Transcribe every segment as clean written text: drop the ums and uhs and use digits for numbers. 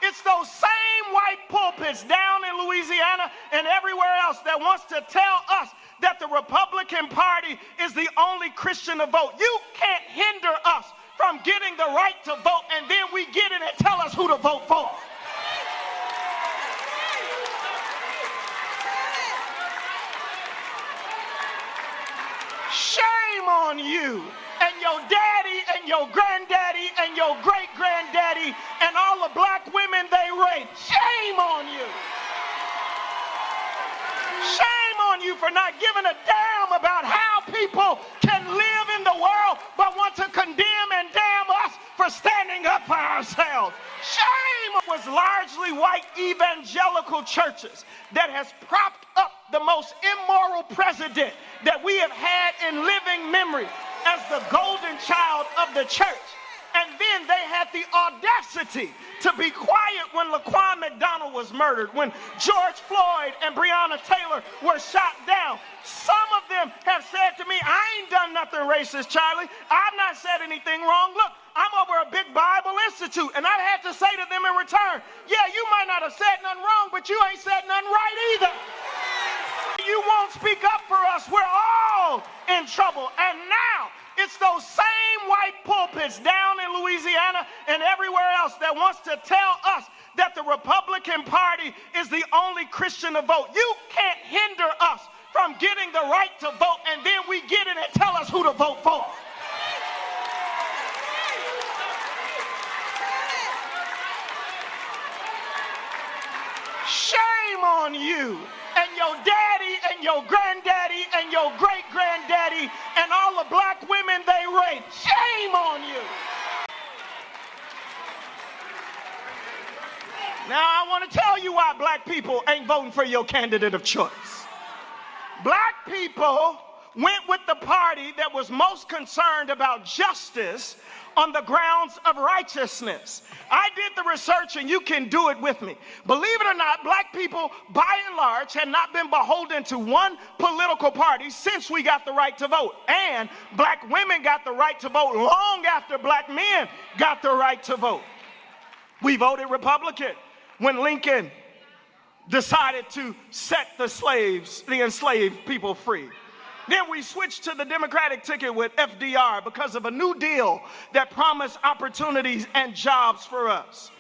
it's those same white pulpits down in Louisiana and everywhere else that wants to tell us that the Republican Party is the only Christian to vote. You can't hinder us from getting the right to vote, and then we get in and tell us who to vote for. Shame on you and your daddy and your granddaddy and your great-granddaddy and all the black women they raped. Shame on you. Shame on you for not giving a damn about how people can live in the world but want to condemn and damn us for standing up for ourselves. Shame was largely white evangelical churches that has propped up the most immoral president that we have had in living memory as the golden child of the church. And then they had the audacity to be quiet when Laquan McDonald was murdered, when George Floyd and Breonna Taylor were shot down. Some of them have said to me, I ain't done nothing racist, Charlie. I've not said anything wrong. Look, I'm over a big Bible institute, and I've had to say to them in return, yeah, you might not have said nothing wrong, but you ain't said nothing right either. You won't speak up for us. We're all in trouble. And now, it's those same white pulpits down in Louisiana and everywhere else that wants to tell us that the Republican Party is the only Christian to vote. You can't hinder us from getting the right to vote, and then we get in and tell us who to vote for. Shame on you and your daddy and your granddaddy and your great-granddaddy and all the black women they raped. Shame on you. Now I want to tell you why black people ain't voting for your candidate of choice. Black people went with the party that was most concerned about justice on the grounds of righteousness. I did the research, and you can do it with me. Believe it or not, black people, by and large, had not been beholden to one political party since we got the right to vote. And black women got the right to vote long after black men got the right to vote. We voted Republican when Lincoln decided to set the enslaved people free. Then we switched to the Democratic ticket with FDR because of a new deal that promised opportunities and jobs for us.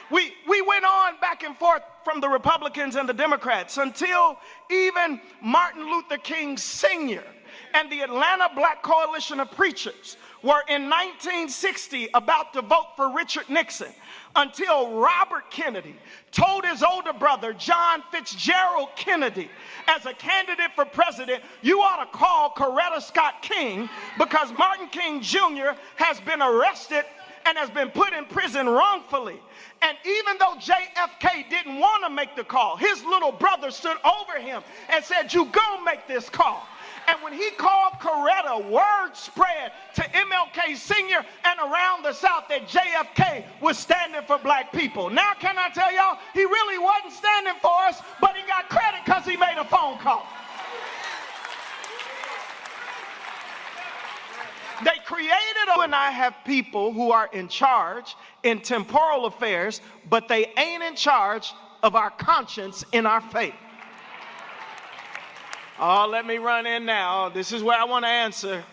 We went on back and forth from the Republicans and the Democrats until even Martin Luther King Sr. and the Atlanta Black Coalition of Preachers were in 1960 about to vote for Richard Nixon, until Robert Kennedy told his older brother, John Fitzgerald Kennedy, as a candidate for president, you ought to call Coretta Scott King because Martin King Jr. has been arrested and has been put in prison wrongfully. And even though JFK didn't want to make the call, his little brother stood over him and said, you go make this call. And when he called Coretta, word spread to MLK Sr. and around the South that JFK was standing for black people. Now can I tell y'all, he really wasn't standing for us, but he got credit because he made a phone call. They created and I have people who are in charge in temporal affairs, but they ain't in charge of our conscience in our faith. Oh, let me run in now. This is where I want to answer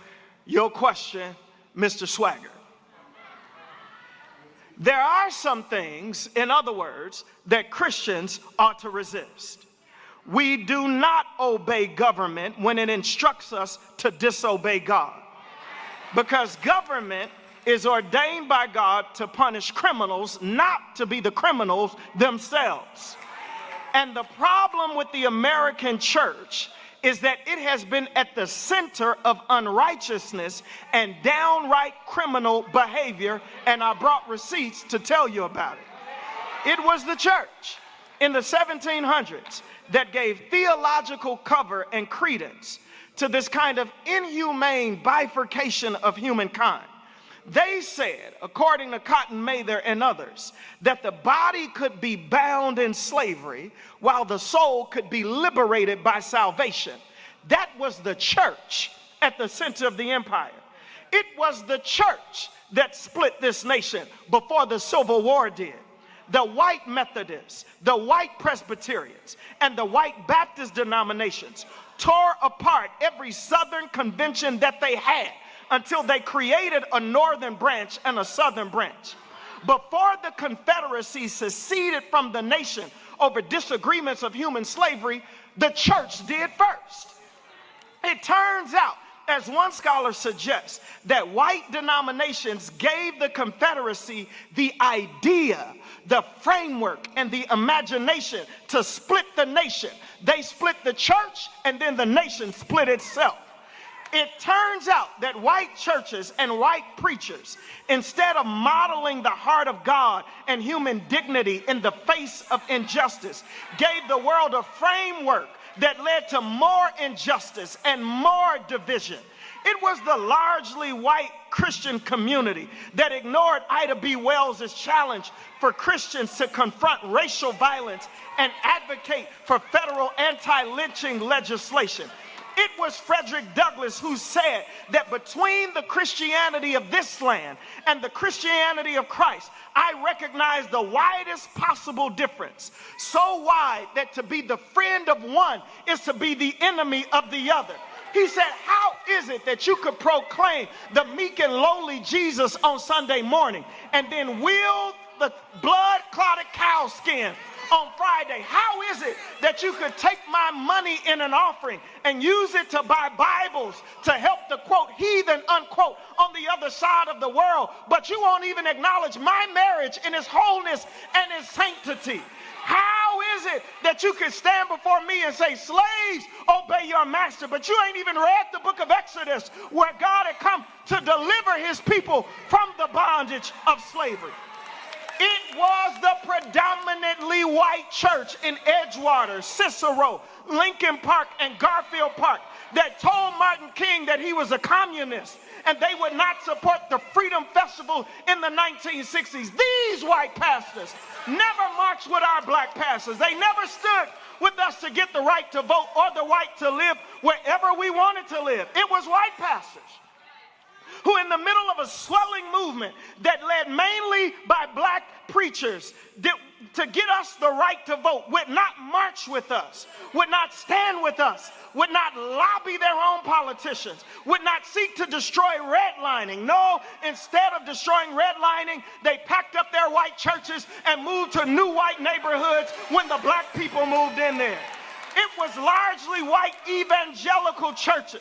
your question, Mr. Swagger. There are some things, in other words, that Christians ought to resist. We do not obey government when it instructs us to disobey God, because government is ordained by God to punish criminals, not to be the criminals themselves. And the problem with the American church is that it has been at the center of unrighteousness and downright criminal behavior, and I brought receipts to tell you about it. It was the church in the 1700s that gave theological cover and credence to this kind of inhumane bifurcation of humankind. They said, according to Cotton Mather and others, that the body could be bound in slavery while the soul could be liberated by salvation. That was the church at the center of the empire. It was the church that split this nation before the Civil War did. the white Methodists, the white Presbyterians, and the white Baptist denominations tore apart every Southern convention that they had until they created a northern branch and a southern branch. Before the Confederacy seceded from the nation over disagreements of human slavery, the church did first. It turns out, as one scholar suggests, that white denominations gave the Confederacy the idea, the framework, and the imagination to split the nation. They split the church, and then the nation split itself. It turns out that white churches and white preachers, instead of modeling the heart of God and human dignity in the face of injustice, gave the world a framework that led to more injustice and more division. It was the largely white Christian community that ignored Ida B. Wells' challenge for Christians to confront racial violence and advocate for federal anti-lynching legislation. It was Frederick Douglass who said that between the Christianity of this land and the Christianity of Christ, I recognize the widest possible difference. So wide that to be the friend of one is to be the enemy of the other. He said, how is it that you could proclaim the meek and lowly Jesus on Sunday morning and then wield the blood-clotted cow skin on Friday? How is it that you could take my money in an offering and use it to buy Bibles to help the, quote, heathen, unquote, on the other side of the world, but you won't even acknowledge my marriage in its wholeness and its sanctity? How is it that you can stand before me and say, slaves, obey your master, but you ain't even read the book of Exodus where God had come to deliver his people from the bondage of slavery? It was the predominantly white church in Edgewater, Cicero, Lincoln Park, and Garfield Park that told Martin King that he was a communist and they would not support the Freedom Festival in the 1960s. These white pastors never marched with our black pastors. They never stood with us to get the right to vote or the right to live wherever we wanted to live. It was white pastors who, in the middle of a swelling movement that led mainly by black preachers to get us the right to vote, would not march with us, would not stand with us, would not lobby their own politicians, would not seek to destroy redlining. No, instead of destroying redlining, they packed up their white churches and moved to new white neighborhoods when the black people moved in there. It was largely white evangelical churches